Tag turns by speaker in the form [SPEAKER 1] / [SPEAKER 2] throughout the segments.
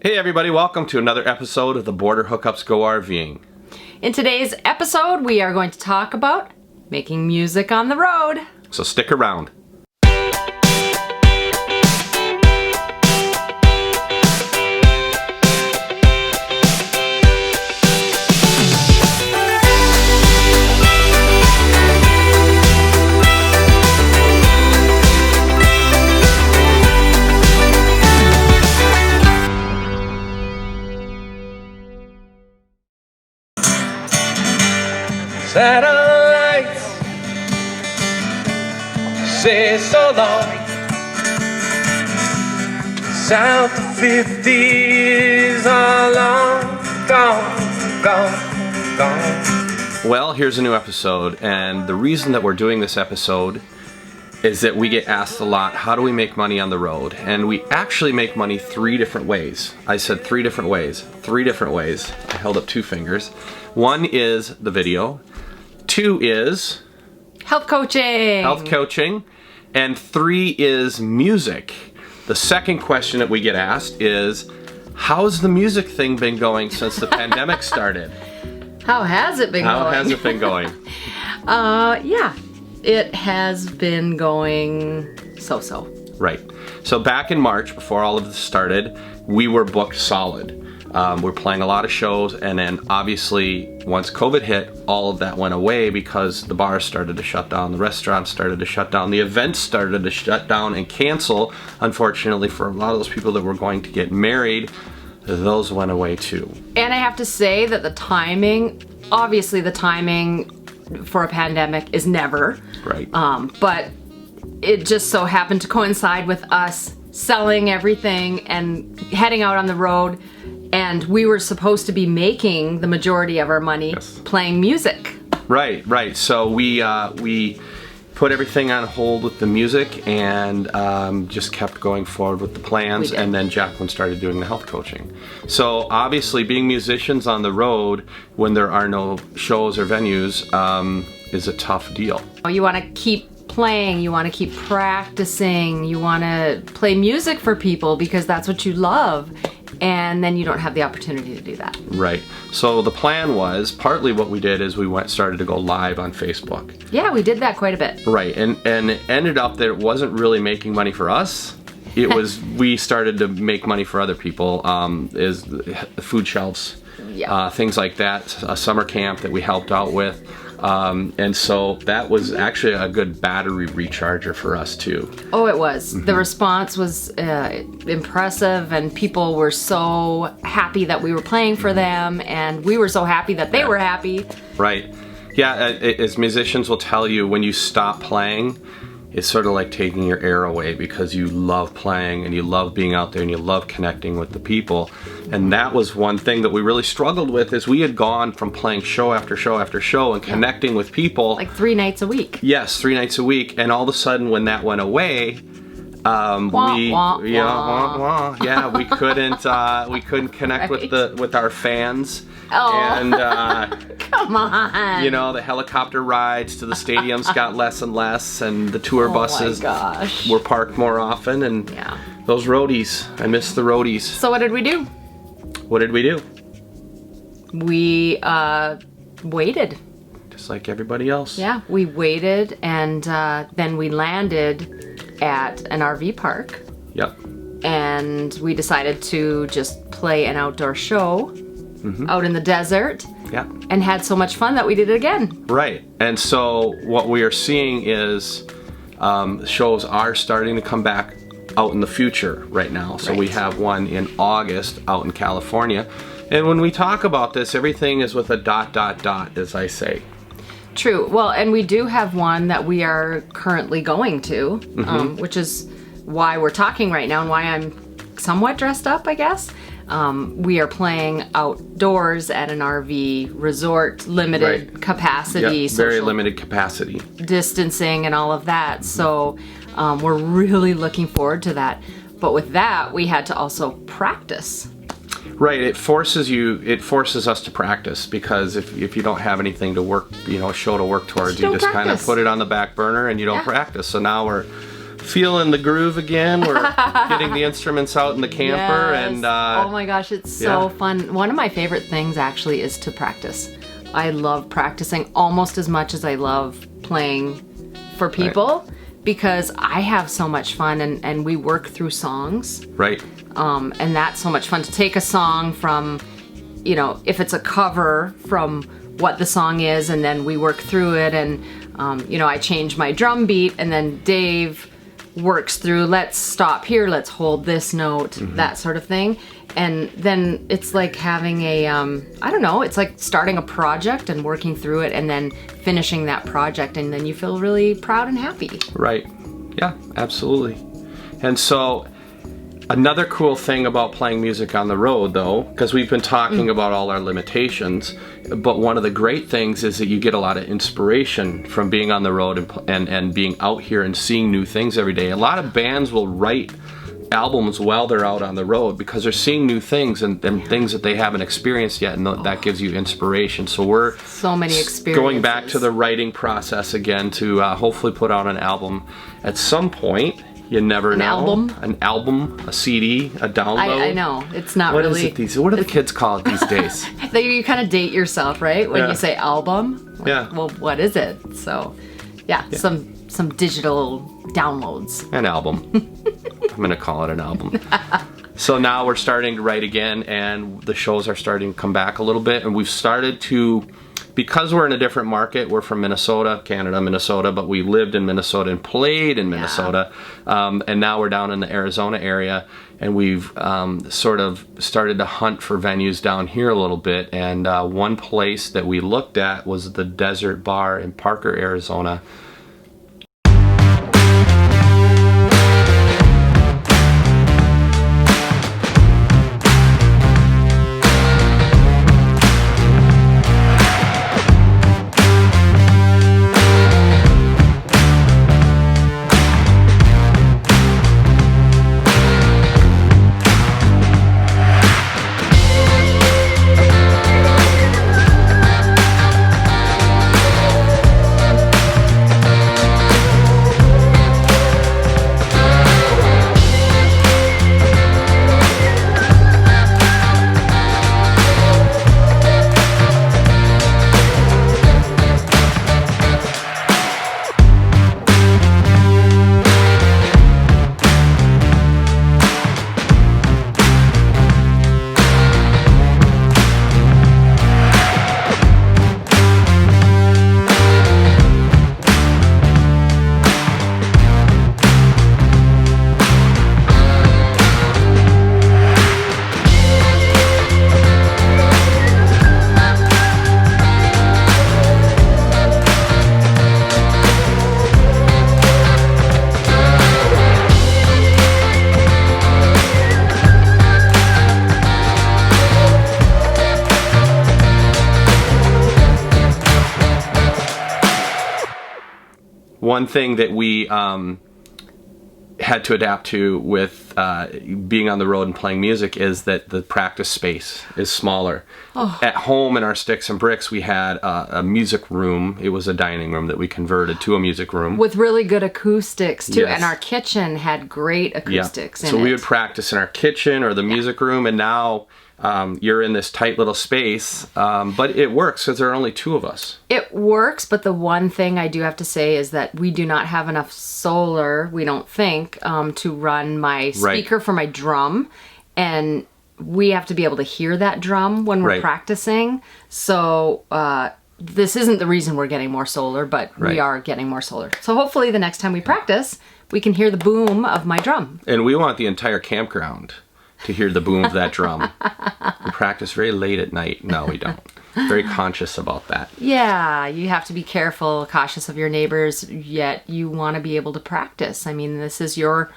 [SPEAKER 1] Hey everybody, welcome to another episode of the Border Hookups Go RVing.
[SPEAKER 2] In today's episode, we are going to talk about making music on the road.
[SPEAKER 1] So stick around.
[SPEAKER 3] Satellites say so long. South of 50 is all long gone.
[SPEAKER 1] Well, here's a new episode, and the reason that we're doing this episode is that we get asked a lot, how do we make money on the road? And we actually make money three different ways. I said three different ways. I held up two fingers. One is the video. Two is
[SPEAKER 2] Health coaching. And three is music. The second question that we get asked is, how's the music thing been going since the pandemic started? How has it been going? Yeah, it has been going so-so.
[SPEAKER 1] Right. So back in March, before all of this started, we were booked solid. We're playing a lot of shows, and then obviously once COVID hit, all of that went away because the bars started to shut down, the restaurants started to shut down, the events started to shut down and cancel. Unfortunately, for a lot of those people that were going to get married, those went away too. And
[SPEAKER 2] I have to say that the timing for a pandemic is never.
[SPEAKER 1] Right.
[SPEAKER 2] But it just so happened to coincide with us selling everything and heading out on the road. And we were supposed to be making the majority of our money playing music.
[SPEAKER 1] Right. So we put everything on hold with the music and just kept going forward with the plans. And then Jacqueline started doing the health coaching. So obviously being musicians on the road when there are no shows or venues is a tough deal.
[SPEAKER 2] You want to keep playing, you want to keep practicing, you want to play music for people because that's what you love. And then you don't have the opportunity to do that.
[SPEAKER 1] Right. So the plan was, partly what we did is we started to go live on Facebook.
[SPEAKER 2] Yeah, we did that quite a bit.
[SPEAKER 1] Right, and it ended up that it wasn't really making money for us. It was, we started to make money for other people, is food shelves, things like that, a summer camp that we helped out with. And so that was actually a good battery recharger for us too.
[SPEAKER 2] Oh, it was. Mm-hmm. The response was impressive, and people were so happy that we were playing for them, and we were so happy that they were happy.
[SPEAKER 1] Right. Yeah, as musicians will tell you, when you stop playing, it's sort of like taking your air away because you love playing and you love being out there and you love connecting with the people. And that was one thing that we really struggled with, is we had gone from playing show after show after show and connecting with people.
[SPEAKER 2] Like 3 nights a week.
[SPEAKER 1] Yes, 3 nights a week. And all of a sudden when that went away, we couldn't connect with our fans.
[SPEAKER 2] Oh.
[SPEAKER 1] And
[SPEAKER 2] come on.
[SPEAKER 1] You know, the helicopter rides to the stadiums got less and less, and the tour buses were parked more often, and those roadies, I miss the roadies.
[SPEAKER 2] So what did we do? We waited.
[SPEAKER 1] Just like everybody else.
[SPEAKER 2] Yeah, we waited, and then we landed at an RV park.
[SPEAKER 1] Yep.
[SPEAKER 2] And we decided to just play an outdoor show out in the desert.
[SPEAKER 1] Yeah.
[SPEAKER 2] And had so much fun that we did it again.
[SPEAKER 1] Right. And so what we are seeing is shows are starting to come back out in the future right now. So we have one in August out in California. And when we talk about this, everything is with a ... as I say.
[SPEAKER 2] True. Well, and we do have one that we are currently going to, which is why we're talking right now and why I'm somewhat dressed up, I guess. We are playing outdoors at an RV resort, limited capacity,
[SPEAKER 1] very limited capacity,
[SPEAKER 2] distancing and all of that. So we're really looking forward to that. But with that, we had to also practice.
[SPEAKER 1] Right, it forces us to practice, because if you don't have anything to work, a show to work towards, you just kind of put it on the back burner and you don't practice. So now we're feeling the groove again. We're getting the instruments out in the camper.
[SPEAKER 2] Yes.
[SPEAKER 1] And
[SPEAKER 2] oh my gosh, it's so fun. One of my favorite things actually is to practice. I love practicing almost as much as I love playing for people because I have so much fun and we work through songs.
[SPEAKER 1] Right.
[SPEAKER 2] And that's so much fun to take a song from, you know, if it's a cover from what the song is, and then we work through it, and you know, I change my drum beat, and then Dave works through, let's stop here, let's hold this note, that sort of thing. And then it's like having a, I don't know, it's like starting a project and working through it and then finishing that project, and then you feel really proud and happy.
[SPEAKER 1] Right. Yeah, absolutely. And so another cool thing about playing music on the road, though, because we've been talking about all our limitations, but one of the great things is that you get a lot of inspiration from being on the road and being out here and seeing new things every day. A lot of bands will write albums while they're out on the road because they're seeing new things and things that they haven't experienced yet, and that gives you inspiration. So we're
[SPEAKER 2] so many experiences.
[SPEAKER 1] Going back to the writing process again to hopefully put out an album at some point. You never know. An album, a CD, a download.
[SPEAKER 2] I know. It's not
[SPEAKER 1] what
[SPEAKER 2] really...
[SPEAKER 1] What do the kids call it these days?
[SPEAKER 2] You kind of date yourself, right? When you say album. Like,
[SPEAKER 1] yeah.
[SPEAKER 2] Well, what is it? So, yeah. Some digital downloads.
[SPEAKER 1] An album. I'm going to call it an album. So now we're starting to write again, and the shows are starting to come back a little bit, and we've started to... Because we're in a different market, we're from Minnesota, Canada, Minnesota, but we lived in Minnesota and played in Minnesota. And now we're down in the Arizona area, and we've sort of started to hunt for venues down here a little bit. And one place that we looked at was the Desert Bar in Parker, Arizona. One thing that we had to adapt to with being on the road and playing music is that the practice space is smaller. At home in our Sticks and Bricks, we had a music room. It was a dining room that we converted to a music room.
[SPEAKER 2] With really good acoustics, too.
[SPEAKER 1] Yes.
[SPEAKER 2] And our kitchen had great acoustics in it.
[SPEAKER 1] So we would practice in our kitchen or the music room, and now you're in this tight little space. But it works because there are only two of us.
[SPEAKER 2] It works, but the one thing I do have to say is that we do not have enough solar, we don't think, to run my speaker for my drum. And we have to be able to hear that drum when we're practicing. So this isn't the reason we're getting more solar, but we are getting more solar. So hopefully the next time we practice, we can hear the boom of my drum.
[SPEAKER 1] And we want the entire campground to hear the boom of that drum. We practice very late at night. No, we don't. Very conscious about that.
[SPEAKER 2] Yeah, you have to be careful, cautious of your neighbors, yet you want to be able to practice. I mean, this is your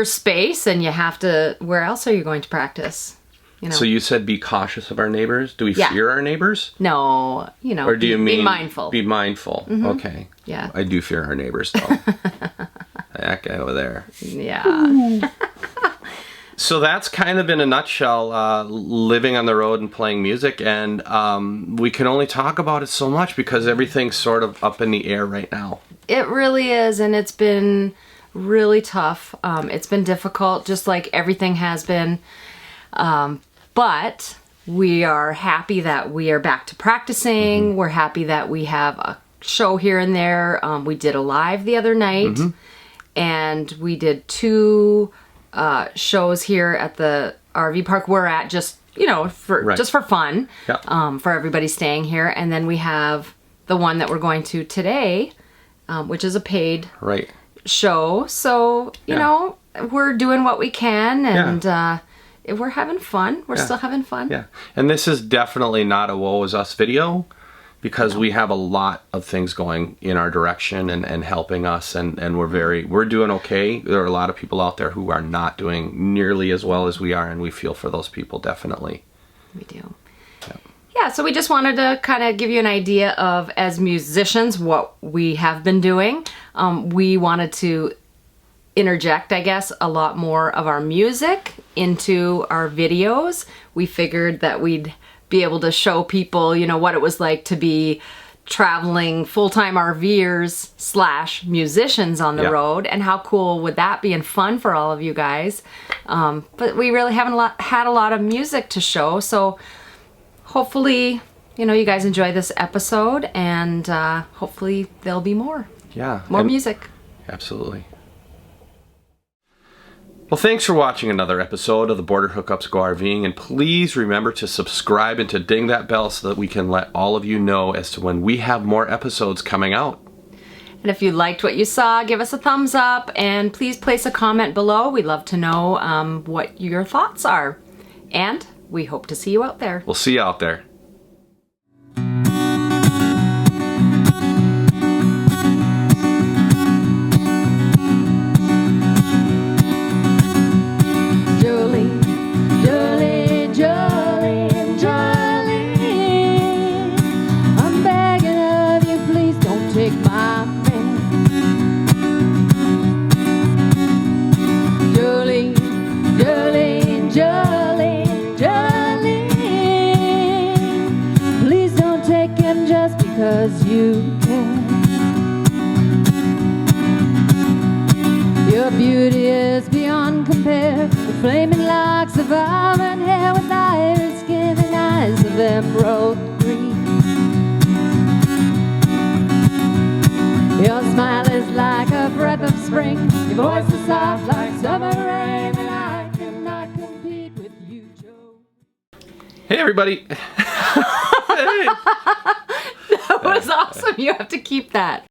[SPEAKER 2] space, and you have to... Where else are you going to practice? You know?
[SPEAKER 1] So you said be cautious of our neighbors? Do we fear our neighbors?
[SPEAKER 2] No, you know,
[SPEAKER 1] or do you mean
[SPEAKER 2] be mindful.
[SPEAKER 1] Be mindful. Mm-hmm. Okay.
[SPEAKER 2] Yeah.
[SPEAKER 1] I do fear our neighbors, though. That guy over there.
[SPEAKER 2] Yeah.
[SPEAKER 1] So that's kind of in a nutshell, living on the road and playing music, and we can only talk about it so much because everything's sort of up in the air right now.
[SPEAKER 2] It really is, and it's been
[SPEAKER 4] really tough. It's been difficult, just like everything has been. But we are happy that we are back to practicing.
[SPEAKER 2] Mm-hmm.
[SPEAKER 4] We're happy that we have a show here and there. We did a live the other night, and we did 2 shows here at the RV park we're at, just just for fun, for everybody staying here. And then we have the one that we're going to today, which is a paid show. So you know, we're doing what we can, and we're having fun. We're still having fun.
[SPEAKER 2] Yeah, and this is definitely not a woe is us video, because we have a lot of things going in our direction and helping us, and we're doing okay. There are a lot of people out there who are not doing nearly as well as we are, and we feel for those people, definitely.
[SPEAKER 4] We do. Yeah, so we just wanted to kind of give you an idea of, as musicians, what we have been doing. We wanted to interject, I guess, a lot more of our music into our videos. We figured that we'd be able to show people, what it was like to be traveling full-time RVers / musicians on the road, and how cool would that be, and fun for all of you guys. But we really haven't had a lot of music to show, so hopefully, you guys enjoy this episode, and hopefully there'll be more. More music.
[SPEAKER 2] Absolutely. Well, thanks for watching another episode of the Border Hookups Go RVing, and please remember to subscribe and to ding that bell so that we can let all of you know as to when we have more episodes coming out.
[SPEAKER 4] And if you liked what you saw, give us a thumbs up, and please place a comment below. We'd love to know what your thoughts are. And we hope to see you out there.
[SPEAKER 2] We'll see you out there.
[SPEAKER 5] Because you can. Your beauty is beyond compare, with flaming locks of auburn hair, with iris skin and eyes of emerald green. Your smile is like a breath of spring, your voice is soft like summer rain, and I cannot compete with you, Joe.
[SPEAKER 2] Hey everybody.
[SPEAKER 4] That was awesome. You have to keep that.